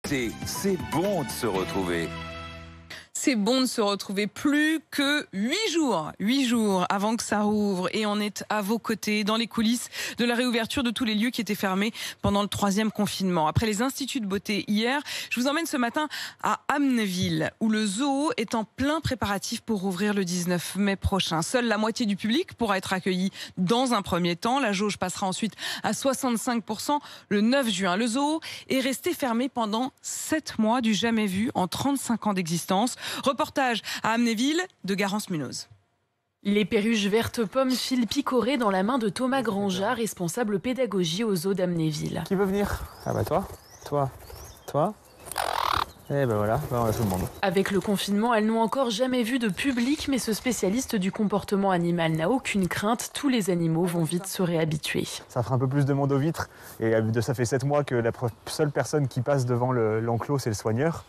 C'est bon de se retrouver. C'est bon de se retrouver, plus que 8 jours avant que ça rouvre, et on est à vos côtés dans les coulisses de la réouverture de tous les lieux qui étaient fermés pendant le 3e confinement. Après les instituts de beauté hier, je vous emmène ce matin à Amnéville où le zoo est en plein préparatif pour rouvrir le 19 mai prochain. Seule la moitié du public pourra être accueilli dans un premier temps. La jauge passera ensuite à 65% le 9 juin. Le zoo est resté fermé pendant 7 mois, du jamais vu en 35 ans d'existence. Reportage à Amnéville de Garance Munoz. Les perruches vertes pommes filent picorées dans la main de Thomas Grandjat, responsable pédagogie au zoo d'Amnéville. Qui veut venir? Ah bah toi. Et ben voilà, on a tout le monde. Avec le confinement, elles n'ont encore jamais vu de public, mais ce spécialiste du comportement animal n'a aucune crainte. Tous les animaux vont vite se réhabituer. Ça fera un peu plus de monde aux vitres. Et ça fait 7 mois que la seule personne qui passe devant l'enclos, c'est le soigneur.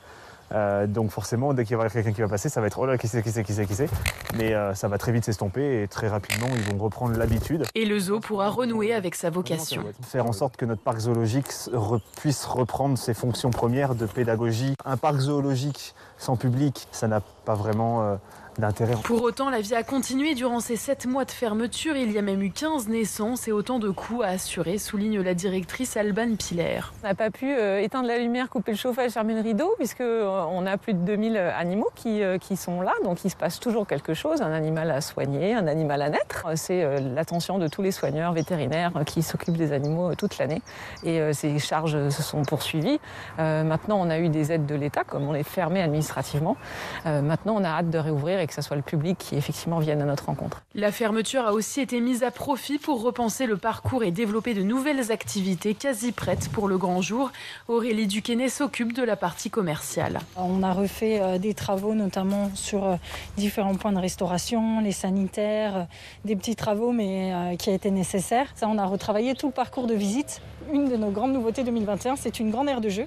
Donc forcément, dès qu'il y aura quelqu'un qui va passer, ça va être « oh là, qui c'est ?» Mais ça va très vite s'estomper et très rapidement, ils vont reprendre l'habitude. Et le zoo pourra renouer avec sa vocation. Faire en sorte que notre parc zoologique puisse reprendre ses fonctions premières de pédagogie. Un parc zoologique sans public, ça n'a pas vraiment d'intérêt. Pour autant, la vie a continué durant ces 7 mois de fermeture. Il y a même eu 15 naissances et autant de coûts à assurer, souligne la directrice Alban Piller. On n'a pas pu éteindre la lumière, couper le chauffage, fermer le rideau, puisqu'on a plus de 2000 animaux qui sont là. Donc il se passe toujours quelque chose, un animal à soigner, un animal à naître. C'est l'attention de tous les soigneurs vétérinaires qui s'occupent des animaux toute l'année. Et ces charges se sont poursuivies. Maintenant, on a eu des aides de l'État, comme on est fermé administrativement. Maintenant, on a hâte de réouvrir et que ce soit le public qui effectivement vienne à notre rencontre. La fermeture a aussi été mise à profit pour repenser le parcours et développer de nouvelles activités quasi prêtes pour le grand jour. Aurélie Duquesnet s'occupe de la partie commerciale. On a refait des travaux notamment sur différents points de restauration, les sanitaires, des petits travaux mais qui a été nécessaire. Ça, on a retravaillé tout le parcours de visite. Une de nos grandes nouveautés 2021, c'est une grande aire de jeu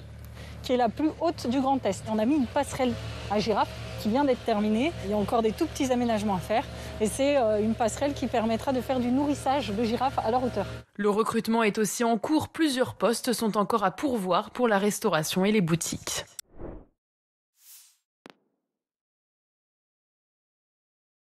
qui est la plus haute du Grand Est. On a mis une passerelle à girafes qui vient d'être terminée. Il y a encore des tout petits aménagements à faire. Et c'est une passerelle qui permettra de faire du nourrissage de girafes à leur hauteur. Le recrutement est aussi en cours. Plusieurs postes sont encore à pourvoir pour la restauration et les boutiques.